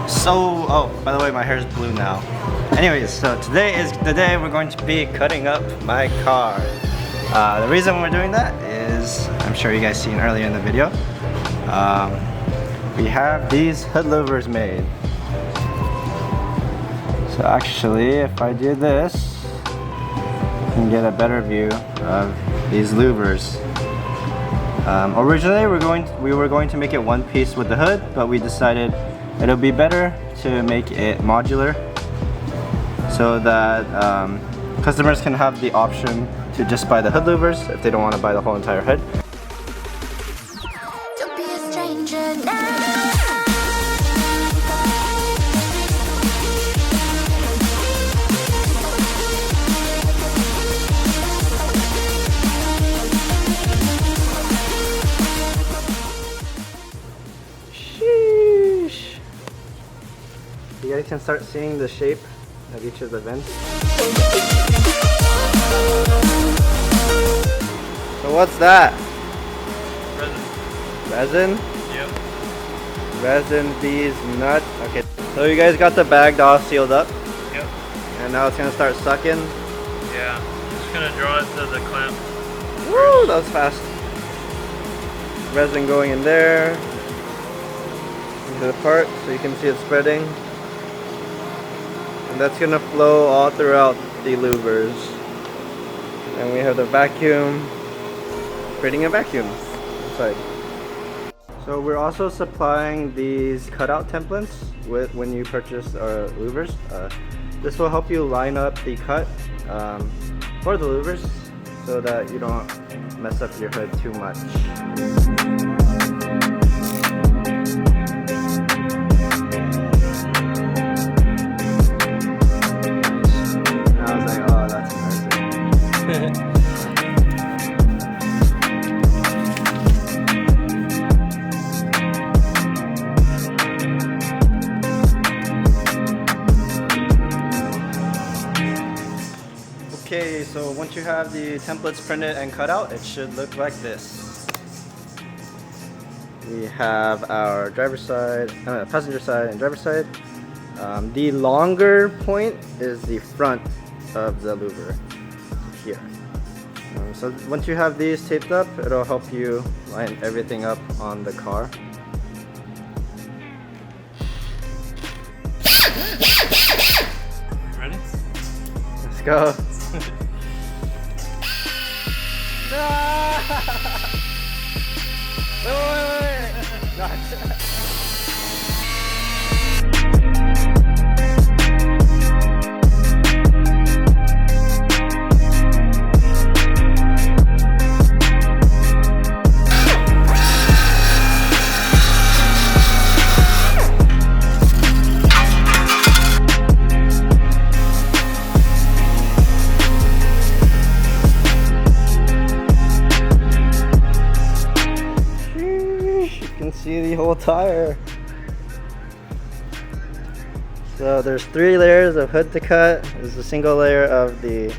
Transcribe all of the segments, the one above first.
So, oh, by the way, my hair is blue now. Anyways, so today is the day we're going to be cutting up my car. The reason we're doing that is, I'm sure you guys seen earlier in the video, we have these hood louvers made. So actually, if I do this, you can get a better view of these louvers. Originally, we were going to make it one piece with the hood, but we decided it'll be better to make it modular so that customers can have the option to just buy the hood louvers if they don't want to buy the whole entire hood. Don't be a stranger now. Sheesh. You guys can start seeing the shape of each of the vents. So what's that? Resin? Yep. Resin, bees, nut. Okay. So you guys got the bag all sealed up? Yep. And now it's gonna start sucking? Yeah. Just gonna draw it to the clamp. Woo! That was fast. Resin going in there. Into the part so you can see it spreading. And that's gonna flow all throughout the louvers. And we have the vacuum, creating a vacuum inside. So we're also supplying these cutout templates when you purchase our louvers. This will help you line up the cut for the louvers so that you don't mess up your hood too much. Okay, so once you have the templates printed and cut out, it should look like this. We have our driver's side, passenger side and driver's side. The longer point is the front of the louver here. So once you have these taped up, it'll help you line everything up on the car. Ready? Let's go. Wait. See the whole tire. So there's 3 layers of hood to cut. There's a single layer of the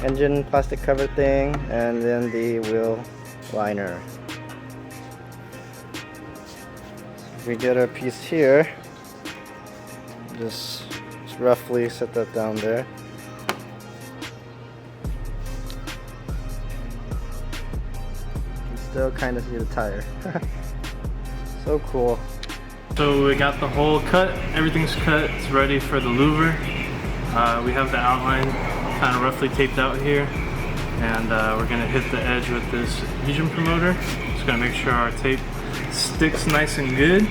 engine plastic cover thing, and then the wheel liner. So we get our piece here. Just roughly set that down there. You can still kind of see the tire. So cool. So we got the hole cut, everything's cut, it's ready for the louver. We have the outline kind of roughly taped out here, and we're gonna hit the edge with this adhesion promoter. Just gonna make sure our tape sticks nice and good.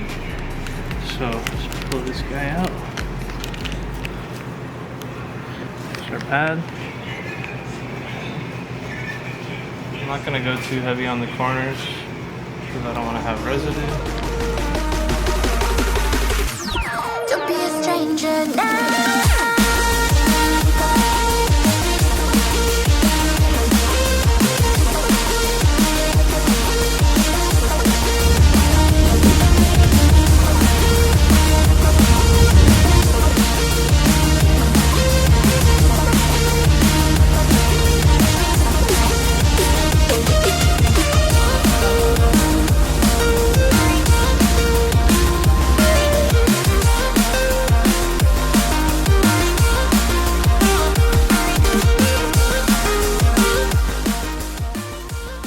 So let's pull this guy out. Here's our pad. I'm not gonna go too heavy on the corners because I don't want to have residue.